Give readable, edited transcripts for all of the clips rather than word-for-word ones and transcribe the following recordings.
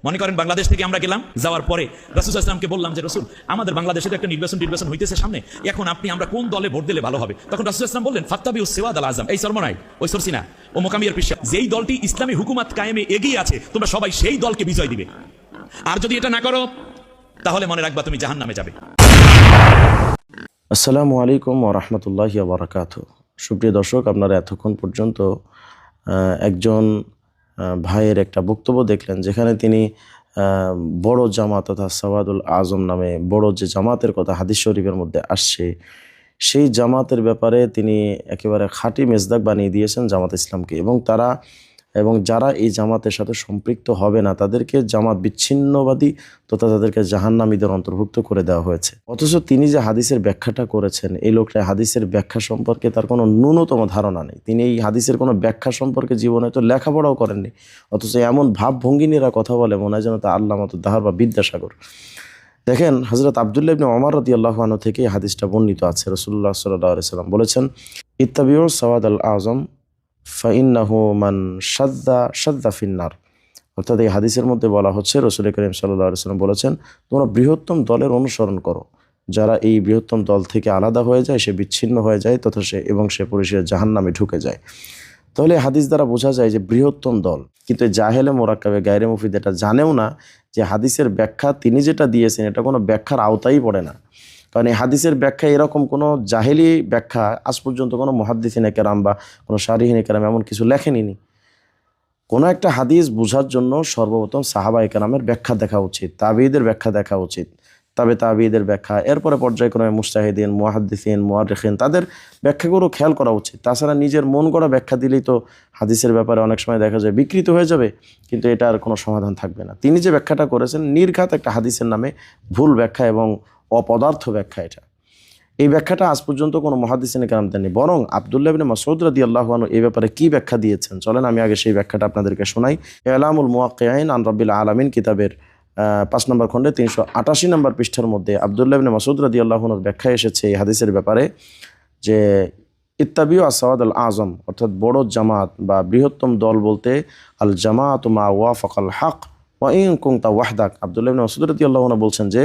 মনে করেন বাংলাদেশ থেকে আমরা গেলাম, যাওয়ার পরে রাসূল সাল্লাল্লাহু আলাইহি ওয়াসাল্লামকে বললাম যে রাসূল, আমাদের বাংলাদেশে তো একটা নির্বাচন হইতেছে সামনে, এখন আমরা কোন দলে ভোট দিলে ভালো হবে? তখন রাসূল সাল্লাল্লাহু আলাইহি ওয়াসাল্লাম বললেন, ফাত্তাবিউস সিওয়াদ আল আজম, এই সরমনাই, ওই সরসিনা ও মোকামিয়ার পিসা, যেই দলটি ইসলামী হুকুমত কায়েমে এগিয়ে আছে তোমরা সবাই সেই দলকে বিজয় দিবে। আর যদি এটা না করো তাহলে মনে রাখবা তুমি জাহান্নামে যাবে। আসসালামু আলাইকুম ওয়া রাহমাতুল্লাহি ওয়া বারাকাতুহু। সুপ্রিয় দর্শক, আপনারা এতক্ষণ পর্যন্ত একজন ভাইয়ের একটা বক্তব্য দেখলেন, যেখানে তিনি বড় জামাত তথা সাওয়াদুল আজম নামে বড় যে জামাতের কথা হাদিস শরীফের মধ্যে আসছে, সেই জামাতের ব্যাপারে তিনি একেবারে খাঁটি মেজদাক বানিয়ে দিয়েছেন জামাত ইসলামকে, এবং যারা এই জামাতের সাথে সম্পৃক্ত হবে না তাদেরকে জামাত বিচ্ছিন্নবাদী তথা তাদেরকে জাহান্নামীদের অন্তর্ভুক্ত করে দেওয়া হয়েছে। অথচ তিনি যে হাদিসের ব্যাখ্যাটা করেছেন, এই লোকটা হাদিসের ব্যাখ্যা সম্পর্কে তার কোনো ন্যূনতম ধারণা নেই। তিনি এই হাদিসের কোনো ব্যাখ্যা সম্পর্কে জীবনে তো লেখাপড়াও করেননি, অথচ এমন ভাবভঙ্গি নিয়ে কথা বলে মনে হয় যেন তা আল্লামাতুদ দাহর বা বিদ্যাসাগর। দেখেন, হযরত আব্দুল্লাহ ইবনে ওমর রাদিয়াল্লাহু আনহু থেকে এই হাদিসটা বর্ণিত আছে। রাসূলুল্লাহ সাল্লাল্লাহু আলাইহি ওয়াসাল্লাম বলেছেন, ইত্তাবিউ সাওয়াদ আল আজম ফাইন্নাহু মান শাদ্দা ফিন্নার। অর্থাৎ এই হাদিসের মধ্যে বলা হচ্ছে, রাসূল করিম সাল্লাল্লাহু আলাইহি ওয়াসাল্লাম বলেছেন, তোমরা বৃহত্তম দলের অনুসরণ করো। যারা এই বৃহত্তম দল থেকে আলাদা হয়ে যায়, সে বিচ্ছিন্ন হয়ে যায় তথা সে পরিশেষে জাহান্নামে ঢুকে যায়। তাহলে হাদিস দ্বারা বোঝা যায় যে বৃহত্তম দল, কিন্তু জাহেলে মোরাক্কাবে গায়রে মুফিদ এটা জানেও না যে হাদিসের ব্যাখ্যা তিনি যেটা দিয়েছেন এটা কোনো ব্যাখ্যার আওতায় পড়ে না। কারণ এই হাদিসের ব্যাখ্যা এরকম কোনো জাহেলি ব্যাখ্যা আজ পর্যন্ত কোনো মুহাদ্দিসিনে কেরাম বা কোনো শারিহিনে কেরাম এমন কিছু লেখেনি। কোনো একটা হাদিস বোঝার জন্য সর্বপ্রথম সাহাবায়ে কেরামের ব্যাখ্যা দেখা উচিত, তাবিঈদের ব্যাখ্যা দেখা উচিত, তাবিঈদের ব্যাখ্যা, এরপরে পর্যায়ক্রমে মুজতাহিদিন, মুহাদ্দিসিন, মুআররিখিন তাদের ব্যাখ্যাগুলো খেয়াল করা উচিত। তাছাড়া নিজের মন গড়া ব্যাখ্যা দিলেই তো হাদিসের ব্যাপারে অনেক সময় দেখা যায় বিকৃত হয়ে যাবে, কিন্তু এটার কোনো সমাধান থাকবে না। তিনি যে ব্যাখ্যাটা করেছেন নির্ঘাত একটা হাদিসের নামে ভুল ব্যাখ্যা এবং অপদার্থ ব্যাখ্যা। এই ব্যাখ্যাটা আজ পর্যন্ত কোনো মুহাদ্দিসিনে কেরাম দেননি। বরং আব্দুল্লাহ ইবনে মাসউদ রাদিয়াল্লাহু আনহু এই ব্যাপারে কি ব্যাখ্যা দিয়েছেন, চলেন আমি আগে সেই ব্যাখ্যাটা আপনাদেরকে শোনাই। ইলামুল মুওয়াক্কিঈন আন রাব্বিল আলামিন কিতাবের 5 নম্বর খণ্ডে 388 নম্বর পৃষ্ঠার মধ্যে আব্দুল্লাহ ইবনে মাসউদ রাদিয়াল্লাহু আনহুর ব্যাখ্যা এসেছে এই হাদিসের ব্যাপারে যে, ইত্তাবিউ আস-সাওয়াদ আল আজম, অর্থাৎ বড় জামাত বা বৃহত্তম দল বলতে আল জামাআতু মা ওয়াফাকাল হক ওয়া ইন কুনতা ওয়াহদাক। আব্দুল্লাহ ইবনে মাসউদ রাদিয়াল্লাহু আনহু বলছেন যে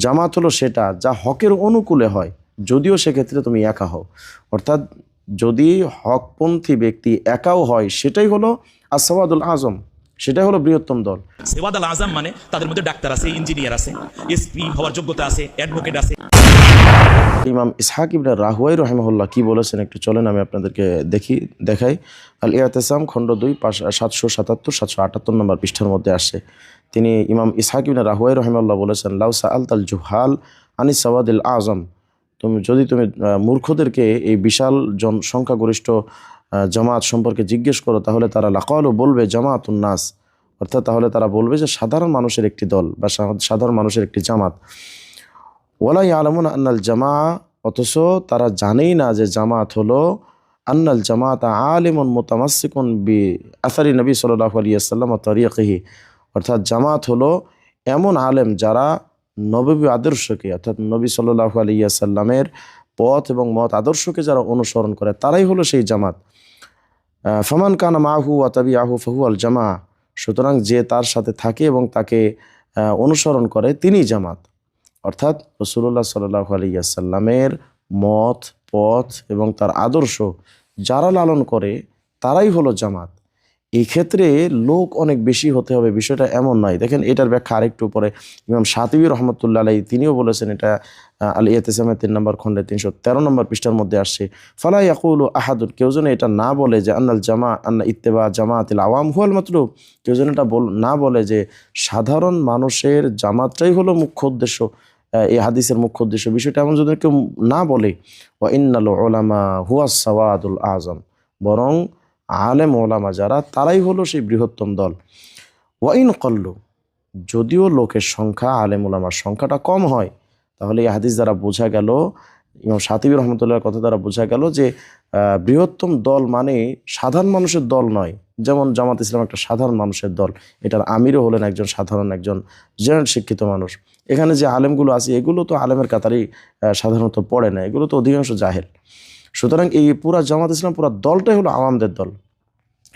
জামাত হলো সেটা যা হকের অনুকূলে হয়, যদিও সেক্ষেত্রে তুমি একা হও। অর্থাৎ যদি হকপন্থী ব্যক্তি একাও হয় সেটাই হলো আস-সাওয়াদুল আজম, সেটাই হলো বৃহত্তম দল। সাওয়াদ আল আজম মানে তাদের মধ্যে ডাক্তার আছে, ইঞ্জিনিয়ার আছে, এসপি হওয়ার যোগ্যতা আছে, অ্যাডভোকেট আছে। ইমাম ইসহাক ইবনে রাহওয়াই রাহিমাহুল্লাহ কি বলেছেন একটু চলেন আমি আপনাদেরকে দেখাই। আল ইআতিসাম খণ্ড 2 777-778 নম্বর পৃষ্ঠার মধ্যে আসছে। তিনি ইমাম ইসহাক ইবনে রাহওয়াই রাহিমাহুল্লাহ বলেছেন, লাউ সাআলতাল জুহাল আনিস সাওয়াদিল আজম, যদি তুমি মূর্খদেরকে এই বিশাল সংখ্যাগরিষ্ঠ জামাত সম্পর্কে জিজ্ঞেস করো, তাহলে তারা লাকালু বলবে জামাতুন নাস, অর্থাৎ তাহলে তারা বলবে যে সাধারণ মানুষের একটি দল বা সাধারণ মানুষের একটি জামাত। ওয়ালা ইয়ালামুনা আন্নাল জামা, অথচ তারা জানেই না যে জামাত হলো আন্নাল জামাতা আলিমুন মুতামাসসিকুন বি আসারি নবী সাল্লাল্লাহু আলাইহি ওয়াসাল্লাম ওয়া তারিকিহি, অর্থাৎ জামাত হলো এমন আলেম যারা নববী আদর্শকে, অর্থাৎ নবী সাল্লাল্লাহু আলাইহি ওয়াসাল্লামের পথ এবং মত আদর্শকে যারা অনুসরণ করে তারাই হলো সেই জামাত। ফামান কানা মাহু ওয়া তাবিআহু ফাহু আল জামা, সুতরাং যে তার সাথে থাকে এবং তাকে অনুসরণ করে তিনিই জামাত। অর্থাৎ রাসূলুল্লাহ সাল্লাল্লাহু আলাইহি ওয়াসাল্লামের মত, পথ এবং তার আদর্শ যারা লালন করে তারাই হলো জামাত। এই ক্ষেত্রে লোক অনেক বেশি হতে হবে বিষয়টা এমন নয়। দেখেন, এটার ব্যাখ্যা আরেকটু পরে ইমাম শাতিবী রহমতুল্লাহ আলাইহি তিনিও বলেছেন, এটা আল ইতিসামের 3 নম্বর খণ্ডে 313 নম্বর পৃষ্ঠার মধ্যে আসছে, ফালা ইয়াকুলু আহাদুন, কেউ যেন এটা না বলে যে আন্না ইত্তেবা জামাআতিল আওয়াম হুয়াল মাতলুব, কেউ যেন এটা না বলে যে সাধারণ মানুষের জামাতটাই হলো মুখ্য উদ্দেশ্য, এই হাদিসের মুখ্য উদ্দেশ্য। বিষয়টা এমন যদি কেউ না বলে, ওয়া ইন্নাল উলামা হুয়াস সাওয়াদুল আজম, বরং আলেম ওলামা যারা তারাই হলো সেই বৃহত্তম দল। ওয়াইন কল্লু, যদিও লোকের সংখ্যা, আলেম ওলামার সংখ্যাটা কম হয়, তাহলে এই হাদিস দ্বারা বোঝা গেল, ইমাম শাতিবী রহমতুল্লাহর কথা দ্বারা বোঝা গেল যে বৃহত্তম দল মানে সাধারণ মানুষের দল নয়। যেমন জামাত ইসলাম একটা সাধারণ মানুষের দল, এটার আমিরও হলেন একজন জেনারেল শিক্ষিত মানুষ। এখানে যে আলেমগুলো আছে এগুলো তো আলেমের কাতারেই সাধারণত পড়ে না, এগুলো তো অধিকাংশ জাহেল। সুতরাং এই পুরা জামাত ইসলাম পুরা দলটাই হলো আওয়ামদের দল।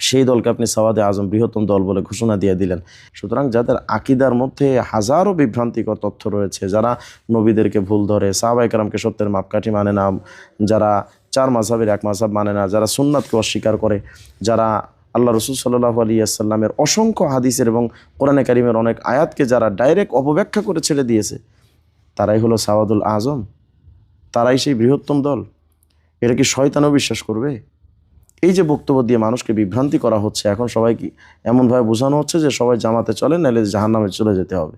সেই দলকে আপনি সাওয়াদে আজম বৃহত্তম দল বলে ঘোষণা দিয়ে দিলেন। সুতরাং যাদের আকিদার মধ্যে হাজারো বিভ্রান্তিকর তথ্য রয়েছে, যারা নবীদেরকে ভুল ধরে, সাহাবায়ে কেরামকে সত্যের মাপকাঠি মানে না, যারা চার মাযহাবের এক মাযহাব মানে না, যারা সুন্নাতকে অস্বীকার করে, যারা আল্লাহ রসুল সাল্লাল্লাহু আলাইহি ওয়াসাল্লামের অসংখ্য হাদিসের এবং কোরআনে কারিমের অনেক আয়াতকে যারা ডাইরেক্ট অপব্যাখ্যা করে ছেড়ে দিয়েছে, তারাই হলো সাওয়াদুল আজম, তারাই সেই বৃহত্তম দল। এটা কি শয়তানও বিশ্বাস করবে? এই যে বক্তব্য দিয়ে মানুষকে বিভ্রান্তি করা হচ্ছে, এখন সবাইকে এমনভাবে বোঝানো হচ্ছে যে সবাই জামাতে চলে, নাহলে জাহান্নামে চলে যেতে হবে।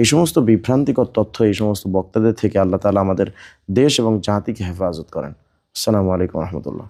এই সমস্ত বিভ্রান্তিকর তথ্য এই সমস্ত বক্তাদের থেকে আল্লাহ তাআলা আমাদের দেশ এবং জাতিকে হেফাজত করেন। আসসালামু আলাইকুম রহমতুল্লাহ।